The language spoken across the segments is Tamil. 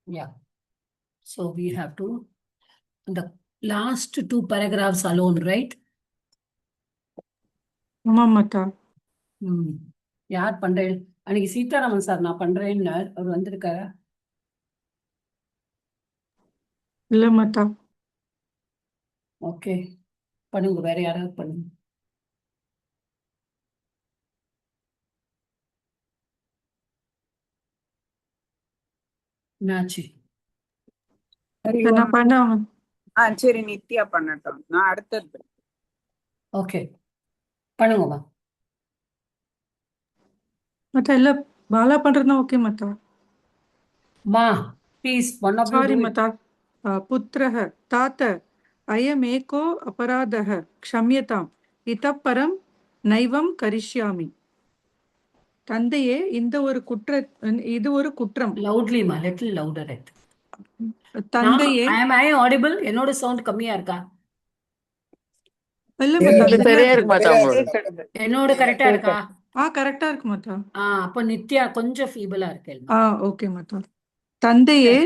Yeah. So we have to, the last two paragraphs alone, right? ஆமாம் மாதா. ம். யார் பண்றேன்? அன்னைக்கு சீதாராமன் சார் நான் பண்றேன்னு அவர் வந்திருக்காரா? இல்லை மாதா. ஓகே, பண்ணுங்க. வேற யாராவது பண்ணுங்க. என்னாச்சு? சரி, நான் பண்ண சரி நித்யா பண்ணட்டும். நான் அடுத்தது. ஓகே, பண்ணுங்கம்மா. மாதா. இல்லை, பாலா பண்ணுறதுனா ஓகே மாதா. மா, please one of you sorry to it. மாதா. புத்திரः तात अयमेको अपराधः क्षम्यताम् इतः परं நைவம் கரிஷ்யாமி. தந்தையே, இது ஒரு குற்றம். லவுட்லி மா, லிட்டில் லவுடர். தந்தையே. ஐ ஆடிபிள்? என்னோட சவுண்ட் கம்மியா இருக்கா? இல்ல மாதா, இது சரியா சரியா இருக்கு. இருக்கு மாதா. என்னோட கரெக்டா இருக்கா? கரெக்டா இருக்கு மாதா. அப்ப நித்யா கொஞ்சம் ஃபீபிளா இருக்கு. ஓகே மாதா. தந்தையே,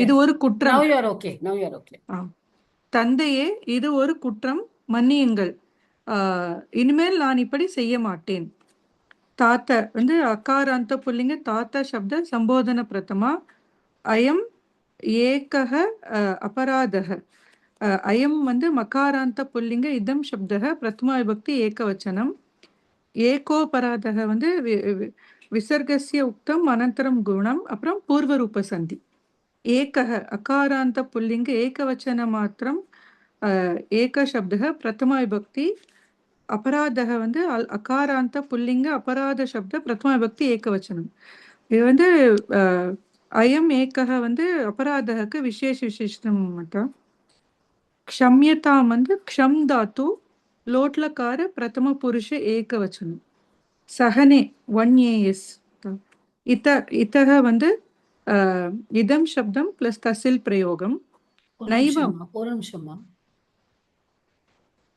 இது ஒரு குற்றம். Now you are okay. Now you are okay. தந்தையே, இது ஒரு குற்றம், மன்னியுங்கள். இனிமேல் நான் இப்படி செய்ய மாட்டேன். தாத்த அகாராந்த புல்லிங்க தாத்த சப்த சம்போதன பிரதமா. அயம் ஏகः அபராதः. அயம் மகாராந்த புல்லிங்க இதம் சப்தः பிரதமா விபக்தி ஏகவச்சனம். ஏகோபராதः விசர்கஸ்ய உக்தம் அனந்தரம் குணம் அப்புறம் பூர்வரூப சந்தி. ஏகः அகாராந்த புல்லிங்க ஏகவச்சன மாத்திரம் ஏக சப்தः பிரதமா விபக்தி. அபராதக அகாராந்த புல்லிங்க அபராத சப்த பிரதமா விபக்தி ஏகவச்சனம். இது அயம் ஏகः அபராதக்கு விசேஷம் மட்டும். க்ஷம்யதாம் க்ஷம் தாத்து லோட்லக்கார பிரதம புருஷ ஏகவச்சனம். சஹனே 1 AS. இத்தக இதம் சப்தம் பிளஸ் தசில் பிரயோகம். நைவம். ஒரு நிமிஷமா.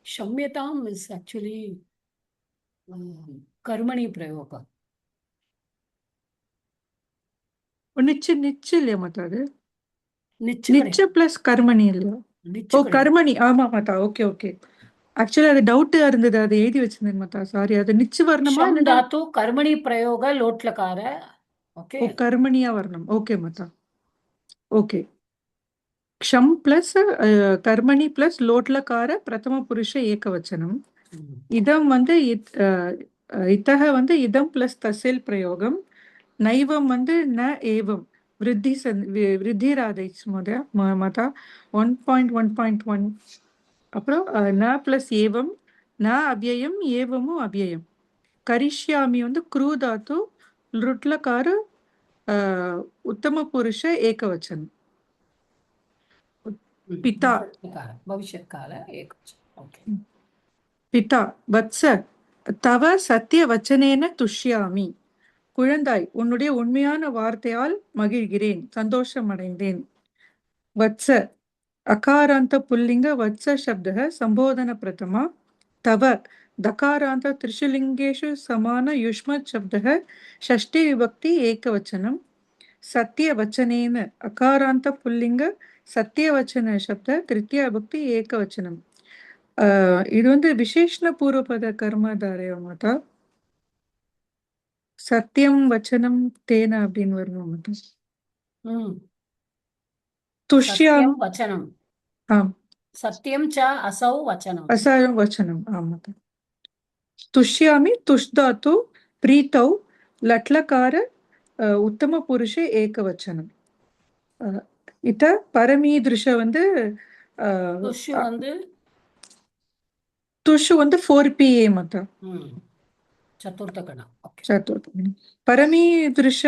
ஷம்யதாம் இஸ் ஆக்சுவலி கர்மணி பிரயோகம். நிச்சு இல்லையா மாதா? அது நிச்சு பிளஸ் கர்மணி இல்லையா? கர்மணி. ஆமா மாதா. Okay okay. ஆக்சுவலி அது டவுட்டா இருந்தது, அது எழுதி வச்சிருந்தேன் மாதா. சாரி. அது நிச்சு வரணுமா? தாத்து கர்மணி பிரயோக லோட்லக்கார. ஓகே, கர்மணியா வரணும். ஓகே மாதா. ஓகே. க்ஷம் பிளஸ் கர்மணி பிளஸ் லோட்லக்கார பிரதம புருஷ ஏகவச்சனம். இதம் இத்தக இதம் பிளஸ் தசில் பிரயோகம். நைவம் ந ஏவம் விருத்திராதைச் மாதா. 1.1.1. அப்புறம் ந பிளஸ் ஏவம், ந அவ்யயம், ஏவமும் அவ்யயம். கரிஷ்யாமி குரூதாத்து லுட்லக்காரு உத்தம புருஷ ஏகவச்சனம். பிதா பவிஷ்யத் கால ஏகவச்சனம். ஓகே. பிதா வத்ச தவ சத்திய வச்சனேன துஷ்யாமி. குழந்தாய், உன்னுடைய உண்மையான வார்த்தையால் மகிழ்கிறேன், சந்தோஷம் அடைந்தேன். வத்ச அகாராந்த புல்லிங்க வத்ச சப்த சம்போதன பிரதமா. தவ தகாராந்த திரிஷுலிங்கேஷு சமான யுஷ்மத் சப்த ஷஷ்டி விபக்தி ஏகவச்சனம். சத்திய வச்சனேன அகாராந்த புல்லிங்க சத்தியவச்சன சப்த திருத்திய விபக்தி ஏகவச்சனம். இது விசேஷண பூர்வபத கர்மதாரய மாதா. சத்தியம் வச்சனம் தேன அப்படின்னு வரணும் மாதா. துஷ்யாம் வச்சனம். ஆம். சத்தியம் ச அசௌ வச்சனம். அசாரம் வச்சனம். ஆமா. துஷ்யாமி துஷ்தாத்து பிரீத்தௌ லட்லக்கார உத்தம புருஷ ஏகவச்சனம். இத பரமீதிருஷ துஷு 4PA மாதா. சதுர்த்தகணம். சதுர்த்தகணம். பரமீதிருஷ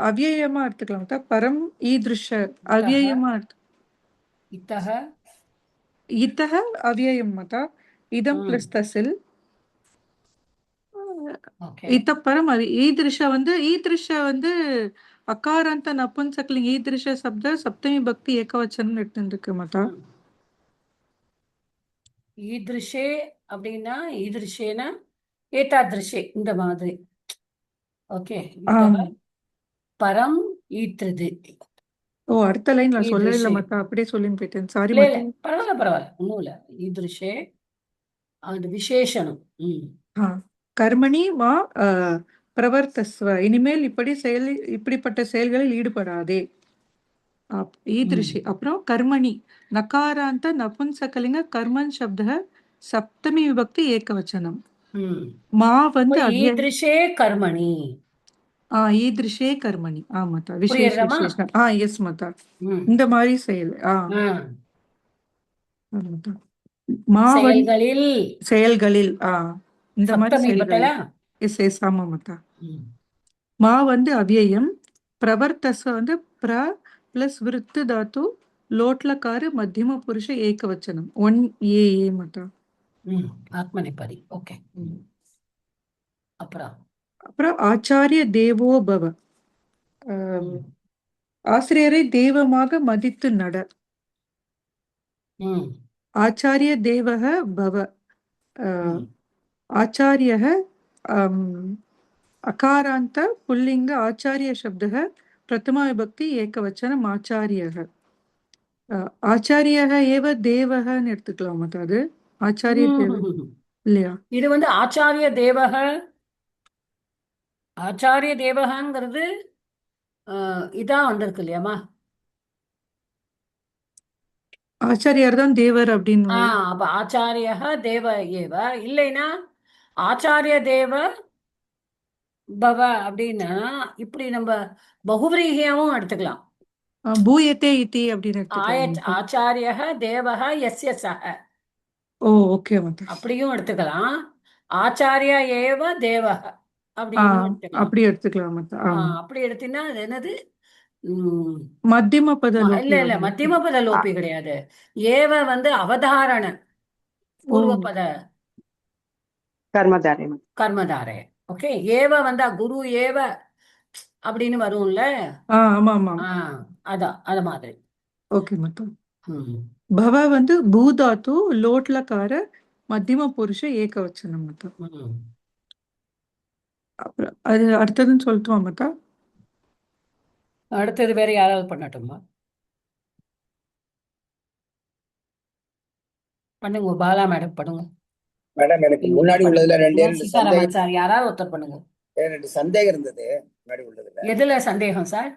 அவ்யயமா எடுத்துக்கலாம் மாதா. பரம் ஈதிருஷ அவ்யயமா இத்தக அவ்யயம் மாதா. இதம் பிளஸ் தசில். இத்த பரம் ஈதிருஷ ஈதிருஷ அகாராந்த நபுன்சக்லிங்க ஈதிருஷ சப்த சப்தமி பக்தி ஏகவச்சனம் எடுத்துருக்கு மாதா. ஈதிருஷே அப்படின்னா ஈதிருஷேனா ஏதாதிருஷே இந்த மாதிரி. ஓகே. பரம் ஈற்றுது. ஓ அடுத்த லைன் நான் சொல்லவே இல்லை ஈதிருஷே. மத்தா, அப்படியே சொல்லின்னு போயிட்டேன், சாரி இல்ல இல்ல மத்தா. பரவாயில்ல பரவாயில்ல ஒண்ணும் இல்ல. ஈதிருஷே அது விசேஷனம். ஆ கர்மணி மா பிரவர்த்தஸ்வ, இனிமேல் இப்படிப்பட்ட செயல்களில் ஈடுபடாதே. ஈதிருஷி. அப்புறம் கர்மணி நகாராந்த நபுன்சகலிங்க கர்மன் சப்த சப்தமி விபக்தி ஏகவச்சனம். மா வந்து ஈதிருஷே கர்மணி. ஈதிருஷே கர்மணி. மத்தா புரியுறதாம்மா? விசேஷம். எஸ் மத்தா, ம். இந்த மாதிரி செயல். மத்தா மா வந்து செயல்களில் செயல்களில் இந்த மாதிரி சப்தமி செயல்கள். பத்தல. எஸ் எஸ் ஆமா மத்தா. மா வந்து அவ்யயம், பிரவர்த்தஸ்வ வந்து பிர பிளஸ் விருத்து தாத்து லோட்லக்காரு மத்தியம புருஷ ஏகவச்சனம் 1 ஏ மத்தா. ஆத்மநேபதி. ஓகே. அப்புறம் ஆச்சாரிய தேவோ பவ, ஆசிரியரை தெய்வமாக மதித்து நட. ஆச்சாரிய தேவக பவ, ஆச்சாரியக அகாராந்த புல்லிங்க ஆச்சாரிய சப்தக பிரதமா விபக்தி ஏகவச்சனம் ஆச்சாரியக. ஆச்சாரியக ஏவ தேவகன்னு எடுத்துக்கலாமா அது? ஆச்சாரிய தேவ இல்லையா? இது வந்து ஆச்சாரிய தேவக. ஆச்சாரிய தேவகங்கிறது இதான் வந்திருக்கு இல்லையாமா? ஆச்சாரியார் தான் தேவர் அப்படின்னு. அப்ப ஆச்சாரிய தேவ ஏவ, இல்லைன்னா ஆச்சாரிய தேவ பவ அப்படின்னா இப்படி நம்ம பகுவிரீகியாவும் எடுத்துக்கலாம். பூயத்தே இத்தி அப்படின்னு எடுத்துக்கலாம். ஆச்சாரிய தேவக எஸ்ய சக ஓ ஓகே மத்தா. அப்படியும் எடுத்துக்கலாம். ஆச்சாரியா ஏவ தேவக அப்படின்னு எடுத்துக்கலாம். அப்படி எடுத்துக்கலாம் மத்தா. அப்படி எடுத்தீங்கன்னா அது என்னது? மத்தியம பத இல்ல இல்ல மத்தியம பத லோபி கிடையாது. ஏவ வந்து அவதாரண பூர்வபத கர்மதாரை. கர்மதாரே. ஓகே. ஏவ வந்தா குரு ஏவ அப்படின்னு வரும்ல. ஆமா ஆமா. அதான் அது மாதிரி. ஓகே மத்தா. பவ வந்து பூதாத்து லோட்லக்கார மத்தியம புருஷ ஏகவச்சனம் மத்தா. அப்புறம் அது அடுத்ததுன்னு சொல்லட்டுமா மத்தா? அடுத்தது வேற யாராவது பண்ணட்டுமா? பண்ணுங்க, பாலா மேடம் பண்ணுங்க. மேடம் எனக்கு முன்னாடி உள்ளதுல ரெண்டு சீதாராமன் சார் யாராவது ஒருத்தர் பண்ணுங்க. ரெண்டு சந்தேகம் இருந்தது முன்னாடி உள்ளதுல. எதுல சந்தேகம் சார்?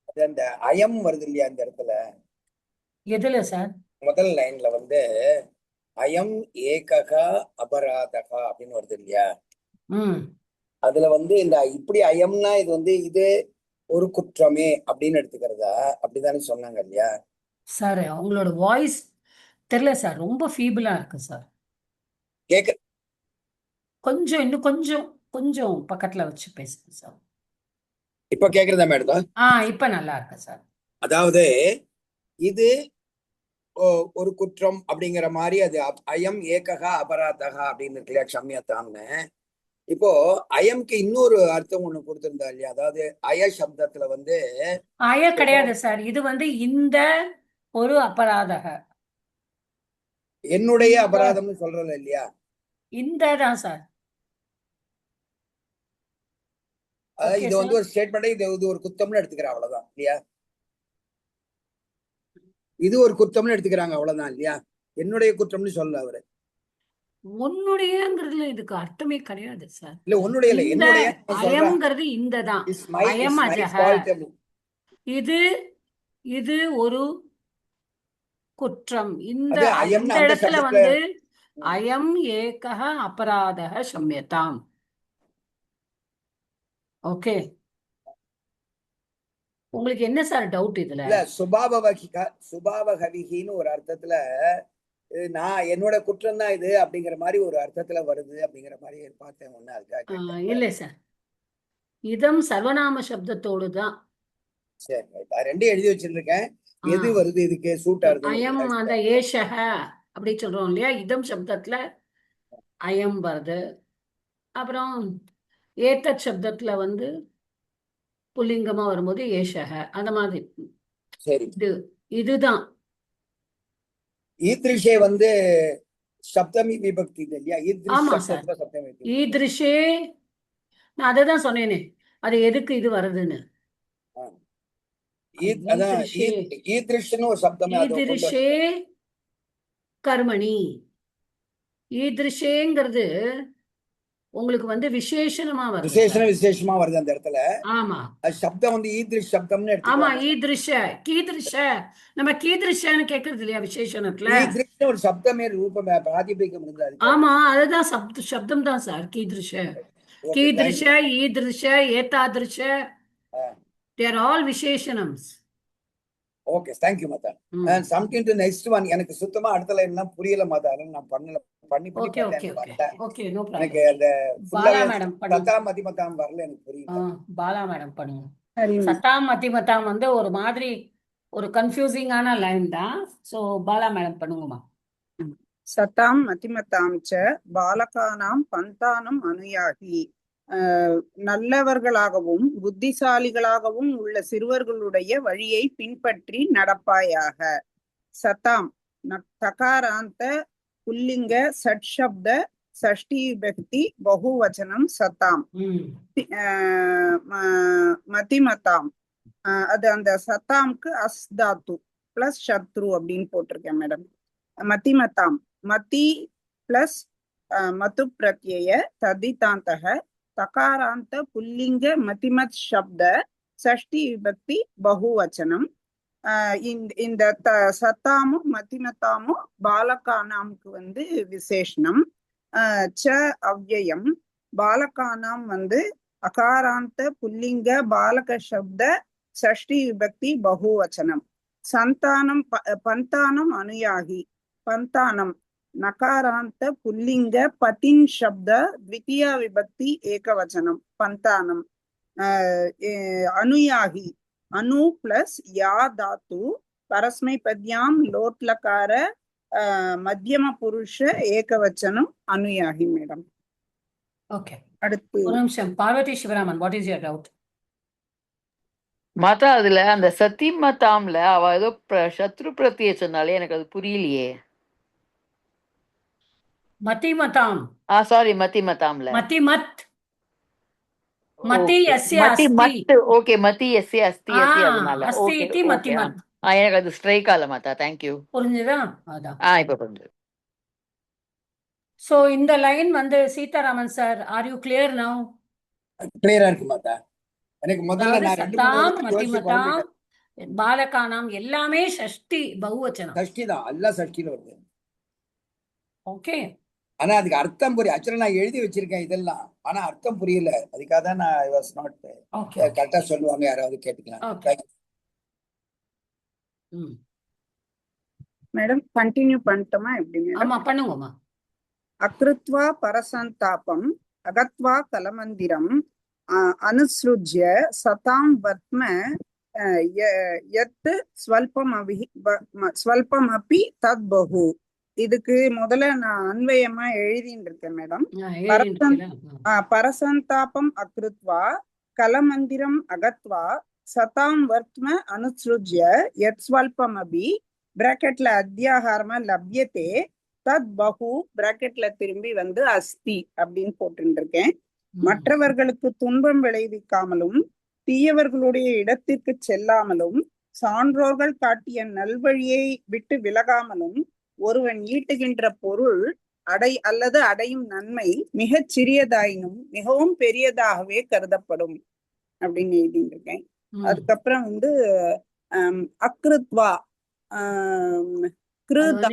அது அந்த அயம் வருது இல்லையா அந்த இடத்துல? எதுல சார்? முதல் லைன்ல வந்து அயம் ஏககா அபராதகா அப்படின்னு வருது இல்லையா? அதுல வந்து இந்த இப்படி அயம்னா இது வந்து இது ஒரு குற்றமே அப்படின்னு எடுத்துக்கிறதா? அப்படிதானே சொன்னாங்க இல்லையா சார்? உங்களோட வாய்ஸ் தெரியல சார், ரொம்ப ஃபீபிளா இருக்கு சார். கேக்க கொஞ்சம் இன்னும் கொஞ்சம் கொஞ்சம் பக்கத்துல வச்சு பேசுங்க சார். இப்ப கேக்குறதா மேடம்? இப்ப நல்லா இருக்கு சார். அதாவது இது ஒரு குற்றம் அப்படிங்கிற மாதிரி அது அயம் ஏககா அபராதகா அப்படின்னு இருக்கு இல்லையா, க்ஷம்யதான்னு. இப்போ அயம்க்கு இன்னொரு அர்த்தம் ஒண்ணு கொடுத்திருந்தா இல்லையா? அதாவது அய சப்தத்துல வந்து அய கிடையாது சார், இது வந்து இந்த ஒரு அபராதக, என்னுடைய அபராதம்னு சொல்றது இல்லையா? இந்த தான் சார். அதாவது இது வந்து ஒரு ஸ்டேட்மெண்ட், இது ஒரு குத்தம்னு எடுத்துக்கிறேன் அவ்வளவுதான் இல்லையா? இது ஒரு குற்றம்னு எடுத்துக்கிறாங்க அவ்வளவுதான் இல்லையா? என்னுடைய குற்றம்னு சொல்லல அவரு. உன்னுடையங்கிறதுல இதுக்கு அர்த்தமே கிடையாது சார். இல்ல உன்னுடைய இல்ல, என்னுடைய. அயம்ங்கிறது இந்த தான். அயம் அஜக. இது இது ஒரு குற்றம். இந்த இடத்துல வந்து அயம் ஏகஹ அபராதஹ ஷம்யதாம். ஓகே, உங்களுக்கு என்ன சார் டவுட் இதுல? இல்ல சுபாவகவிகின்னு ஒரு அர்த்தத்துல நான் என்னோட குற்றம் தான் இது அப்படிங்கிற மாதிரி ஒரு அர்த்தத்துல வருது அப்படிங்கிற மாதிரி பார்த்தேன் ஒண்ணு. அதுக்காக இல்ல சார், இதம் சர்வநாம சப்தத்தோடு தான். சரி, ரெண்டும் எழுதி வச்சிருக்கேன். எது வருது இதுக்கு சூட் ஆகுது? அயம் அந்த ஏஷக அப்படி சொல்றோம் இல்லையா, இதம் சப்தத்துல அயம் வருது. அப்புறம் ஏத்தத் சப்தத்துல வந்து புல்லிங்கமா வரும்போது ஏஷக, அந்த மாதிரி. சரி, இதுதான். ஈத்ரிஷே வந்து சப்தமி விபக்தி இல்லையா? ஆமா சார், ஈத்ரிஷே. நான் அதை தான் சொன்னேனே, அது எதுக்கு இது வருதுன்னு. அதான் ஈதிருஷே ஈதிருஷ்னு ஒரு சப்தமே அது கொண்டு ஈதிருஷே கர்மணி. ஈதிருஷேங்கிறது உங்களுக்கு வந்து விசேஷணமா வருது சார். விசேஷமா வருது அந்த இடத்துல. ஆமா அது சப்தம் வந்து ஈதிருஷ் சப்தம்னு ஆமா எடுத்துக்கலாம். ஈதிருஷ கீதிருஷ நம்ம கீதிருஷன்னு கேக்குறது இல்லையா விசேஷணத்துல. ஈதிருஷ்னு ஒரு சப்தமே ரூபமே பிராதிபீகம் இருந்தது. ஆமா அதுதான் சப்தம் தான் சார். கீதிருஷ கீதிருஷ ஈதிருஷ ஏதாதிருஷ they are all விசேஷணம்ஸ். ஓகே தேங்க்யூ மாதா. Something to next one. எனக்கு சுத்தமா அடுத்த லைன் எல்லாம் புரியல மாதா. நான் பண்ணல பண்ணி ஓகே ஓகே எனக்கு ஓகே வரல. ஓகே நோ எனக்கு ப்ராப்ளம். அந்த பாலா மேடம் பண்ணுங்க. சத்தாம் மதிமத்தாம் வரல எனக்கு புரியல. பாலா மேடம் பண்ணுங்க. சரிம்மா. சத்தாம் மத்திமத்தாம் வந்து ஒரு மாதிரி ஒரு கன்ஃபியூசிங்கான லைன் தான். ஸோ பாலா மேடம் பண்ணுங்கம்மா. சதாம் மதிமதாம் ச பாலகானாம் பந்தானம் அனுயாகி. நல்லவர்களாகவும் புத்திசாலிகளாகவும் உள்ள சிறுவர்களுடைய வழியை பின்பற்றி நடப்பாயாக. சதாம் தகாராந்த புல்லிங்க சட்சப்த சஷ்டி விபக்தி பகுவச்சனம் சதாம். மதிமதாம் அது அந்த சதாம்க்கு அஸ்தாத்து பிளஸ் சத்ரு அப்படின்னு போட்டிருக்கேன் மேடம். மதிமதாம் மதி பிளஸ் மது பிரத்யய ததிதாந்தக தகாராந்த புல்லிங்க மதிமத் சப்த சஷ்டி விபக்தி பகுவச்சனம். இந்த சத்தாமும் மதிமத்தாமும் பாலகானாம்க்கு வந்து விசேஷனம். ச அவ்யயம் பாலகானாம் வந்து அகாராந்த புல்லிங்க பாலக சப்த சஷ்டி விபக்தி பகுவச்சனம். சந்தானம் பந்தானம் அனுயாகி. பந்தானம் நகாராந்த புல்லிங்க பதின் சப்த த்விதியா விபக்தி ஏகவச்சனம் பந்தானம். அனுயாகி அனு பிளஸ் யா தாத்து பரஸ்மை பத்யாம் லோட்லகார மத்தியம புருஷ ஏகவச்சனம் அனுயாகி மேடம். ஓகே அடுத்து ஒரு நிமிஷம். Parvathi Sivaraman, what is your doubt? மாதா அதுல அந்த சத்திமத்தாம்ல அவ ஏதோ சத்ரு பிரத்திய சொன்னாலே எனக்கு அது புரியலையே. மதிமதாம் சாரி மத்திமத்தாம்ல மதிமத் மதி யஸ்ய மத்தி அஸ்தி. மத்து ஓகே மத்தி எஸ்ஏ அஸ்தி அஸ்தி அதனால அஸ்தி ஓகே இதி ஓகே. மதிமத். எனக்கு அது ஸ்ட்ரைக் ஆல மாதா. தேங்க்யூ. புரிஞ்சுதா? அதான். இப்ப புரிஞ்சு. சோ இந்த லைன் வந்து Sitharaman sir, are you clear now? கிளியரா இருக்கு மாதா. எனக்கு முதல்ல அதாவது நான் 2-3 சத்தாம் யோசிச்சு மதிமதாம் குழம்பிட்டேன். பாலகானாம் எல்லாமே ஷஷ்டி பகுவச்சனம். சஷ்டி தான், எல்லாம் சஷ்டியில வருது. ஓகே ஆனா அதுக்கு அர்த்தம் புரிய ஆக்சுவலா நான் எழுதி வச்சிருக்கேன் இதெல்லாம். ஆனா அர்த்தம் புரியல. அதுக்காக தான் நான் ஐ வாஸ் நாட் ஓகே கரெக்டா சொல்லுவாங்க யாராவது கேட்டுக்கலாம். ஓகே. மேடம் கண்டினியூ பண்ணிட்டோமா எப்படி மேடம்? ஆமா பண்ணுங்கம்மா. அக்ருத்வா பரசந்தாபம் அகத்வா கலமந்திரம் அனுஸ்ருஜ்ய சதாம் வத்ம யத் ஸ்வல்பம் அப்பி தத் பகு. இதுக்கு முதல்ல நான் அன்வயமா எழுதின்னு இருக்கேன் மேடம். பரசந்தாபம் அக்ருத்வா கலமந்திரம் அகத்வா சதாம் வத்ம அனுஸ்ருஜ்ய யத் ஸ்வல்பம் அபி பிராக்கெட்ல அத்தியாகாரமா லப்யத்தே தத் பகு பிராக்கெட்ல திரும்பி வந்து அஸ்தி அப்படின்னு போட்டு இருக்கேன். மற்றவர்களுக்கு துன்பம் விளைவிக்காமலும் தீயவர்களுடைய இடத்திற்கு செல்லாமலும் சான்றோர்கள் காட்டிய நல்வழியை விட்டு விலகாமலும் ஒருவன் ஈட்டுகின்ற பொருள் அல்லது அடையும் நன்மை மிகச் சிறியதாயினும் மிகவும் பெரியதாகவே கருதப்படும் அப்படின்னு எழுதிட்டு இருக்கேன். அதுக்கப்புறம் வந்து அக்ருத்வா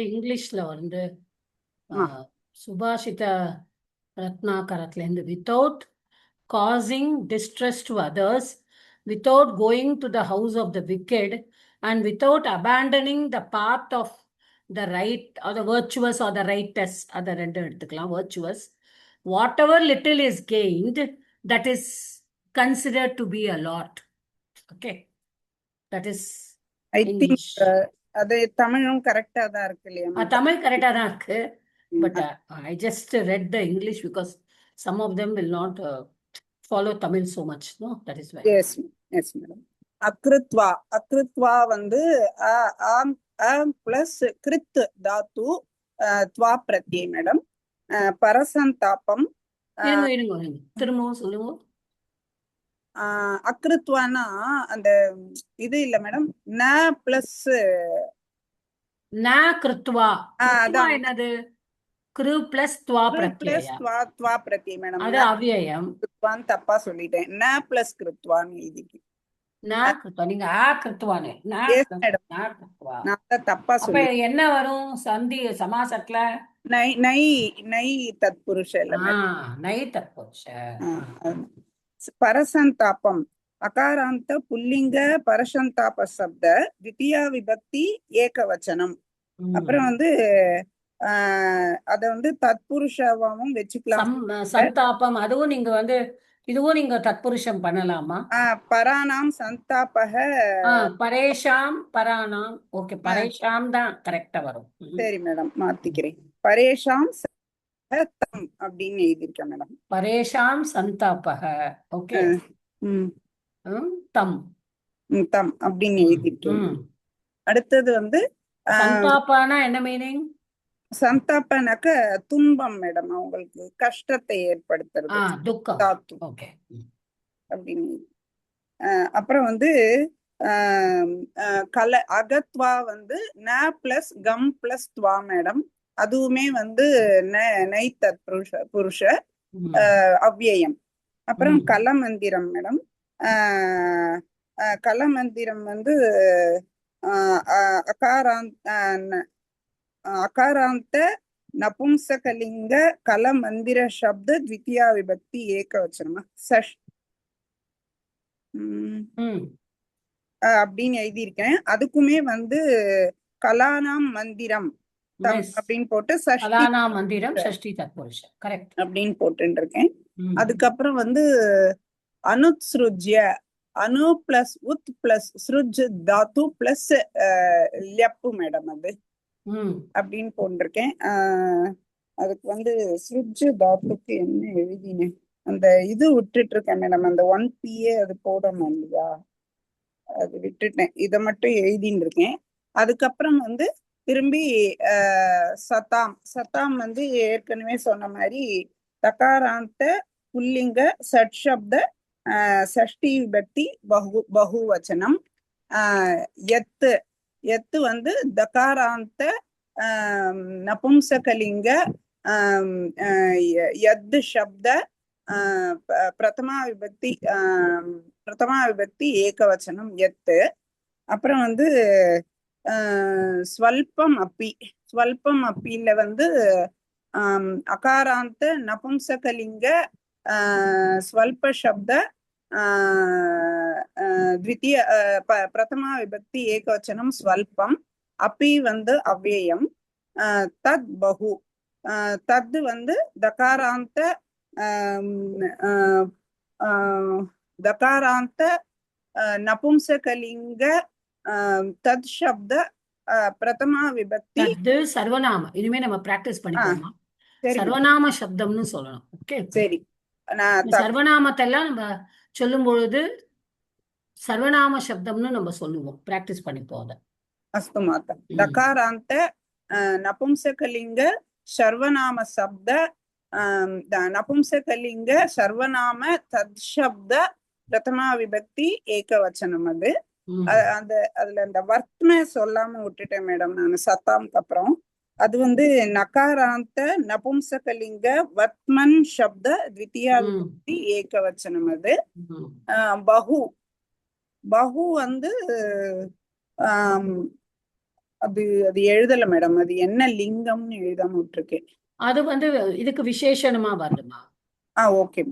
இங்கிலீஷ்ல வந்து சுபாஷித ரத்னாகரத்துல இருந்து without causing distress to others, without going to the house of the wicked, and without abandoning the path of the right or the virtuous or the righteous, other virtuous, whatever little is gained, that is considered to be a lot. Okay, that is I English. think அது தமிழும் கரெக்டா தான் இருக்கு இல்லையா? தமிழ் கரெக்டா தான் இருக்கு, but I just read the English because some of them will not follow Tamil so much, no? That is why. Yes, yes madam. அக்ருத்வா வந்து பிளஸ் கிருத் தாத்து துவா பிரத்யே மேடம். பரசந்தாபம் இருங்க திரும்பவும் சொல்லுங்க. அக்ருத்வானா அந்த இது இல்ல மேடம், ந பிளஸ் ந கிருத்வா. கிருத்வா அதான் என்னது? கிரு பிளஸ் துவா பிளஸ் பிரத்யயா. துவா பிரத்யம் மேடம். அது அவ்யயம். கிருத்வான்னு தப்பா சொல்லிட்டேன். ந பிளஸ் கிருத்வான்னு எழுதிக்கு. ந கிருத்வா. நீங்க ஆ கிருத்வானு. எஸ் மேடம், ந கிருத்வா. நான் தான் தப்பா அப்ப சொல்லி என்ன வரும் சந்தி சமாசத்துல? நை நை நை தத்புருஷ இல்ல மேடம். நை தத்புருஷ. பரசந்தாபம் அகாராந்த புல்லிங்க பரசந்தாப சப்த தித்தியா விபக்தி ஏகவச்சனம். அப்புறம் வந்து அத வந்து தத்புருஷாவும் வச்சுக்கலாம். சந்தாபம் அதுவும் நீங்க வந்து இதுவும் நீங்க தத்புருஷம் பண்ணலாமா? பராணாம் சந்தாபக. பரேஷாம் பராணாம். ஓகே, பரேஷாம் தான் கரெக்டா வரும். சரி மேடம், மாத்திக்கிறேன். பரேஷாம் தம் அப்படின்னு எழுதியிருக்கேன் மேடம். பரேஷாம் சந்தாபக. ஓகே. தம் தம் அப்படின்னு எழுதியிருக்கேன். அடுத்தது வந்து சந்தாபானா என்ன மீனிங்? சந்தாபனாக்க துன்பம் மேடம், அவங்களுக்கு கஷ்டத்தை ஏற்படுத்துறது, துக்கம். தாத்து ஓகே அப்படின்னு. அப்புறம் வந்து அகத்வா வந்து ந பிளஸ் கம் பிளஸ் துவா மேடம். அதுவுமே வந்து நை தத் புருஷ அவ்யயம். அப்புறம் கலமந்திரம் மேடம். கலமந்திரம் வந்து அகாராந்த நபும்சகலிங்க கலமந்திர சப்த த்வித்தியா விபக்தி ஏகவச்சனமா அப்படின்னு எழுதியிருக்கேன். அதுக்குமே வந்து கலானாம் மந்திரம் அப்படின்னு போட்டு மந்திரம் ஷஷ்டி தத்புருஷ கரெக்ட் அப்படின்னு போட்டு இருக்கேன். அதுக்கப்புறம் வந்து அனுத்ஸ்ருஜ்ய அனு பிளஸ் உத் பிளஸ் ஸ்ருஜ் தாத்து பிளஸ் லெப்பு மேடம் அது அப்படின்னு போட்டிருக்கேன். அதுக்கு வந்து ஸ்ருஜ் தாத்துக்கு என்ன எழுதினேன், அந்த இது விட்டுட்டு இருக்கேன் மேடம், அந்த 1PA அது போடணும் இல்லையா, அது விட்டுட்டேன். இதை மட்டும் எழுதின்னு இருக்கேன். அதுக்கப்புறம் வந்து திரும்பி சதாம் வந்து ஏற்கனவே சொன்ன மாதிரி தகாராந்த புல்லிங்க சட்சப்த சஷ்டி விபக்தி பகுவச்சனம். எத்து வந்து தகாராந்த நபும்சகலிங்க யத் சப்த பிரதமா விபக்தி ஏகவச்சனம் எத்து. அப்புறம் வந்து ஸ்வல்பம் அப்பில வந்து அகாராந்த நபும்சகலிங்க ஸ்வல்ப சப்த த்வித்திய பிரதமா விபக்தி ஏகவச்சனம் ஸ்வல்பம். அப்பி வந்து அவ்யயம். தத் பகு தத் வந்து தகாராந்த நபும்சகலிங்க தத் சப்த பிரதமா விபக்தி. சர்வநாம. இனிமே நம்ம பிராக்டிஸ் பண்ணிக்கோமா? சர்வநாம சப்தம்னு சொல்லணும். ஓகே சரி. சர்வநாமத்தை எல்லாம் நம்ம சொல்லும் பொழுது சர்வநாம சப்தம்னு நம்ம சொல்லுவோம். பிராக்டிஸ் பண்ணிப்போம் அதை. அஸ்து மாதா. தகாராந்த நபும்சகலிங்க சர்வநாம சப்த நபும்சகலிங்க சர்வநாம தத் சப்த பிரதமா விபக்தி ஏகவச்சனம். அது அதுல அந்த வர்த்ம சொல்லாம விட்டுட்டேன் மேடம் நான் சத்தாம்க்கு அப்புறம். அது வந்து நகாராந்த நபும்சகலிங்க வர்த்மன் சப்த த்வித்தியா விபக்தி ஏகவச்சனம். அது பகு வந்து அது எழுதல மேடம், அது என்ன லிங்கம்னு எழுதாம விட்டுருக்கேன். அது வந்து இதுக்கு விசேஷணமா வருதுமா? ஓகே.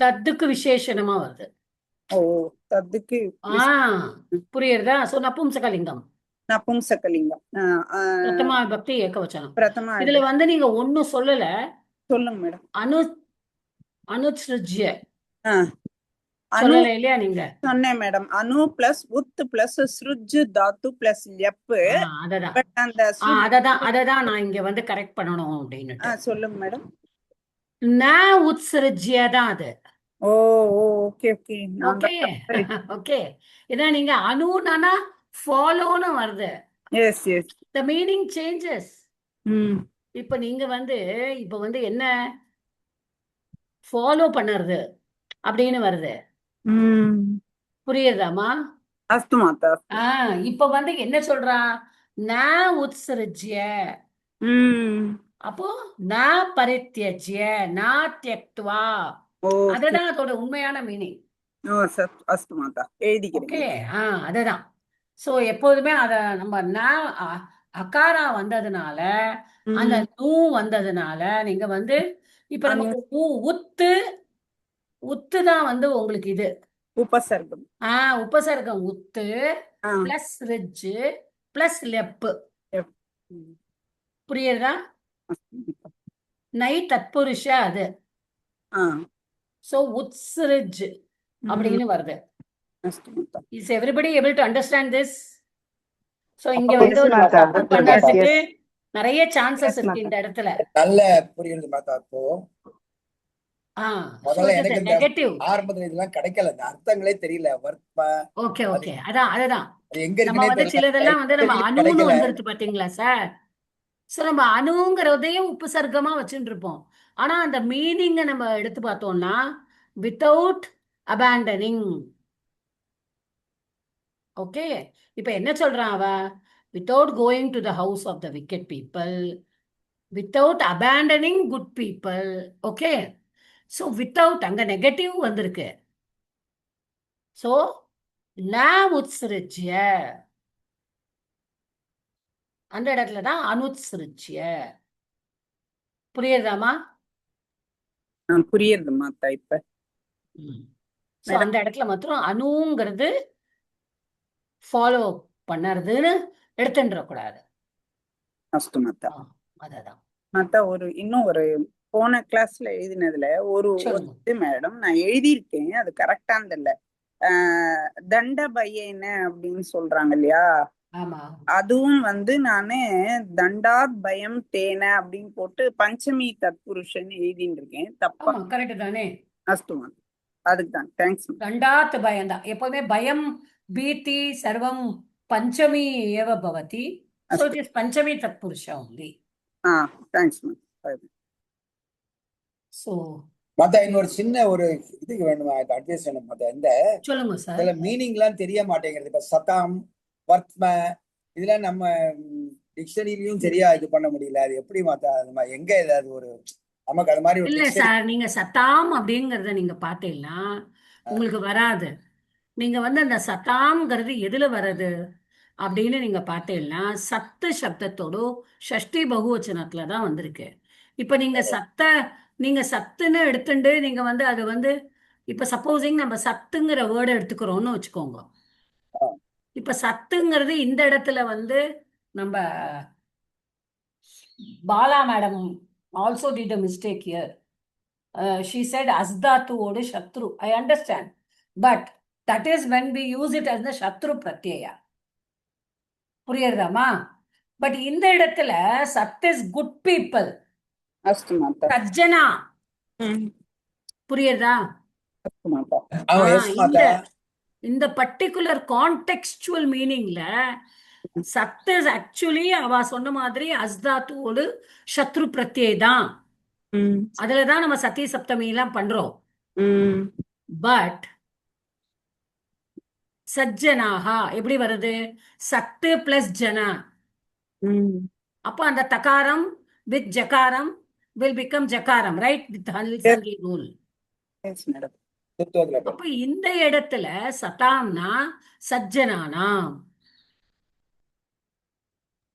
தத்துக்கு விசேஷணமா வருது. ஓ, தத்துக்கு புரியுறதா? சோ நபும்சகலிங்கம் நபும்சகலிங்கம் பிரதமா விபக்தி ஏகவச்சனம். பிரதமா. இதுல வந்து நீங்க ஒண்ணும் சொல்லல. சொல்லுங்க மேடம். அனுத்ஸ்ருஜ்ய சொல்லல இல்லையா? நீங்க சொன்னேன் மேடம். அனு பிளஸ் உத் பிளஸ் ஸ்ருஜ் தாத்து பிளஸ் லெப்பு. அததான் நான் இங்க வந்து கரெக்ட் பண்ணணும் அப்படின்னு. சொல்லுங்க மேடம். ந உத்ஸ்ருஜ்ய தான் அது. Okay okay okay okay. இதான் நீங்க அனுனா ஃபாலோன்னு வருது. Yes yes. the meaning changes. இப்ப நீங்க வந்து இப்ப வந்து என்ன ஃபாலோ பண்ணுறது அப்படின்னு வருது. ம். புரியுதாமா? அஸ்து மாதா அஸ்து. இப்ப வந்து என்ன சொல்றான்? ந உத்ஸிருஜ்ய. ம். அப்போ ந பரித்யஜ்ய ந தியக்த்வா. ஓகே. அதுதான் அதோட உண்மையான மீனிங். ஓ அஸ்து மாதா எழுதிக்கிறேங்க. ஓகே. அதுதான். சோ எப்போதுமே அத நம்ம அகாரா வந்ததுனால, அந்த ம். நூ வந்ததுனால நீங்க வந்து இப்ப அந்த நமக்கு உத்து உத்து தான் வந்து உங்களுக்கு இது. உபசர்க்கம். உபசர்க்கம் உத்து ஆ. Plus ரிஜ் plus லெப்பு. எப். ம். புரியுதா? அஸ்து மாதா. நை தத்புருஷ அது. ஆ. சோ உத்ஸ்ரிஜ் ம். அப்படின்னு வருது. அஸ்து மாதா. Is everybody able to understand this? So இங்க அப்போ வந்து ஒரு மாதா. தப்பு Yes, பண்ணறதுக்கு yes. நிறைய சான்சஸ் இருக்கு இந்த இடத்துல. நல்ல புரியுது மாதா. அப்போ சோ முதல்ல இட் இஸ் எனக்கு இந்த நெகட்டிவ். ஆரம்பத்துல இதெல்லாம் கிடைக்கல, இந்த அர்த்தங்களே தெரியல. வர்த்மா ஓகே அது ஓகே. அதுதான் அது எங்க நம்ம இருக்குன்னே வந்து தெரியல. சிலதெல்லாம் வந்து நம்ம Dictionary அணுன்னு கிடைக்கல. வந்துருது பாத்தீங்களா சார்? சோ நம்ம அணுங்கிறதையும் உபசர்க்கமா வச்சுட்டு இருப்போம். ஆனா அந்த மீனிங்க நம்ம எடுத்து பார்த்தோம்னா வித்தவுட் அபேண்டனிங். ஓகே. இப்ப என்ன சொல்றான் அவ? Without going to the house of the wicked people, without abandoning good people. Okay. So without அங்க நெகட்டிவ் வந்திருக்கு. சோ ந உத்ஸ்ரிஜ்ய அந்த இடத்துல தான் அனுத்ஸ்ரிஜ்ய. புரியுதாமா? புரியுது மாதா இப்ப. சோ அந்த இடத்துல மாத்திரம் அணுங்கிறது ஃபாலோ பண்ணறதுன்னு எடுத்துன்ற கூடாது. அஸ்து மாதா. அததான். மாதா இன்னும் ஒரு போன கிளாஸ்ல எழுதினதுல ஒரு சொல்லுங்க. மேடம் நான் எழுதியிருக்கேன், அது கரெக்டானது இல்ல. தண்ட பையன அப்படின்னு சொல்றாங்க இல்லையா? ஆமா. அதுவும் வந்து நானு தண்டாத் பயம் தேன அப்படின்னு போட்டு பஞ்சமி தத்புருஷன் எழுதின்னு இருக்கேன். தப்பா? ஆமா கரெக்ட் தானே. அஸ்து மாதா. அதுக்கு தான் தேங்க்ஸ். தண்டாத் பயம் தான். எப்பவுமே பயம் பீதி சர்வம் பஞ்சமி ஏவ பவதி. So it is Panchami Tatpurusha only. Thanks ma'am. So மத்த இன்னொரு சின்ன ஒரு இதுக்கு வேணுமா அட்வைஸ் வேணும் மத்த. இந்த சொல்லுங்க சார். இதுல மீனிங் எல்லாம் தெரிய மாட்டேங்கிறது. இப்ப சதாம் வர்த்ம இதெல்லாம் நம்ம டிக்ஷனரியிலயும் சரியா இது பண்ண முடியல. அது எப்படி மாத்தா? நம்ம எங்க ஏதாவது ஒரு நமக்கு அது மாதிரி ஒரு இல்ல டிக்ஷனரி? சார், நீங்க சத்தாம் அப்படிங்கறத நீங்க பார்த்தீங்கன்னா உங்களுக்கு வராது. நீங்க வந்து அந்த சத்தாம்ங்கிறது எதுல வருது அப்படின்னு நீங்க பார்த்தீங்கன்னா சத்து சப்தத்தோடு ஷஷ்டி பகுவச்சனத்துல தான் வந்திருக்கு. இப்ப நீங்க சத்துன்னு எடுத்துட்டு நீங்க வந்து அது வந்து இப்ப சப்போசிங் நம்ம சத்துங்கிற வேர்டை எடுத்துக்கிறோம்னு வச்சுக்கோங்க. இப்ப சத்துங்கிறது இந்த இடத்துல வந்து நம்ம Bala madam also did a mistake here. She said asdhatu odu shatru. I understand, but that is when we use it as the shatru pratyaya. புரியுறதாமா? பட் இந்த இடத்துல சத் இஸ் குட் பீப்புள், அஸ்து மாதா. சஜ்ஜனா. புரியுதா? அஸ்து மாதா. எஸ் மாதா. இந்த பர்டிகுலர் கான்டெக்ஸ்டுவல் மீனிங்ல சத் இஸ் ஆக்சுவலி அவ சொன்ன மாதிரி அஸ்தாத்துவோடு சத்ரு பிரத்யே தான். அதுலதான் நம்ம சத்தி சப்தமி எல்லாம் பண்றோம். பட் சஜ்ஜனாகா எப்படி வருது? சத்து பிளஸ் ஜனா. அப்ப அந்த தகாரம் வித் ஜகாரம் வில் பிகம் ஜகாரம், ரைட்? வித் ஹல்சங்கி ரூல். அப்ப இந்த இடத்துல சதாம்னா சஜ்ஜனானாம்.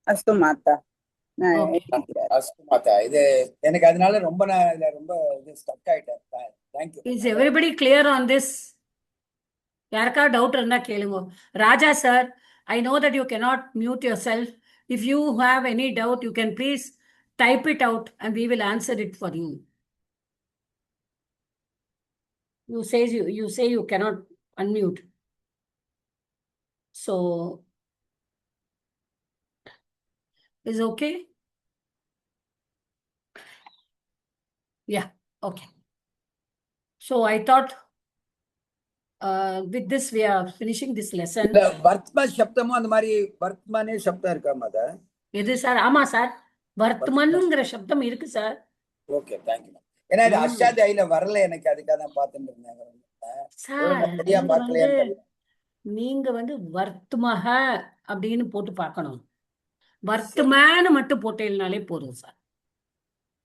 அஸ்து மாதா. அஸ்து மாதா. இது எனக்கு அதனால ரொம்ப ரொம்ப இது ஸ்டக் ஆயிட்டேன். Thank you. Is everybody clear on this? யாருக்கா டவுட் இருந்தா கேளுங்க. Raja sir, I know that you cannot mute yourself. If you have any doubt, you can please type it out and we will answer it for you. You say you cannot unmute. So is okay? Yeah, okay. So I thought with this we are finishing this lesson. இந்த வர்த்ம சப்தமும் அந்த மாதிரி வர்த்மனே சப்தம் இருக்கா மாதா? எது சார்? ஆமா சார், வர்த்தமன்ங்கிற சப்தம் இருக்கு சார். Okay, thank you. ஏன்னா இது அஷ்டாத்தியாயில வரல எனக்கு, அதுக்காக தான் பார்த்துட்டு இருந்தேன். சார் நான் சரியா நீங்க வந்து பார்க்கலையான்னு தெரியல. நீங்க வந்து வர்த்துமக அப்படின்னு போட்டு பார்க்கணும். வர்த்துமேன்னு மட்டும் போட்டேன்னாலே போதும் சார்.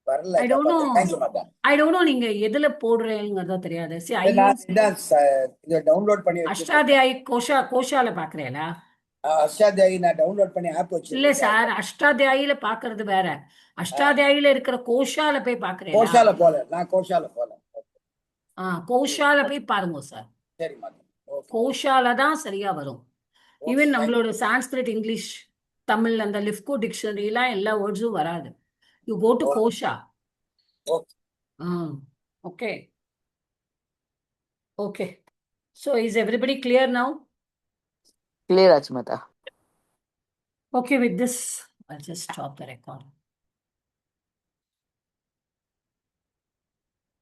வரல I don't know thank you Mata. I don't know நீங்க எதுல போடுறீங்கிறத தெரியாது. See, I நான் use இதான் இதை டவுன்லோட் பண்ணி வச்சிருக்கேன். அஷ்டாத்தியாயி கோஷால பாக்குறேங்களா? அஷ்டாத்தியாயி நான் டவுன்லோட் பண்ணி ஆப் இல்ல வச்சிருக்கேன். சார், அஷ்டாத்தியாயில பாக்குறது வேற. அஷ்டாத்தியாயில இருக்கிற கோஷால போய் பாக்குறேங்களா? கோஷால போல, நான் கோஷால போல. கோஷால போய் பாருங்க சார். சரி மாதா. ஓகே. கோஷால தான் சரியா வரும். Okay, even thank you. நம்மளோட சான்ஸ்கிரிட், இங்கிலீஷ், தமிழ் அந்த லிஃப்கோ டிக்ஷனரிலாம் எல்லா வேர்ட்ஸும் வராது. You go to Okay. கோஷா. Okay. Okay okay. So is everybody clear now? Clear ஆச்சு மாதா. Okay, with this, I'll just stop the record.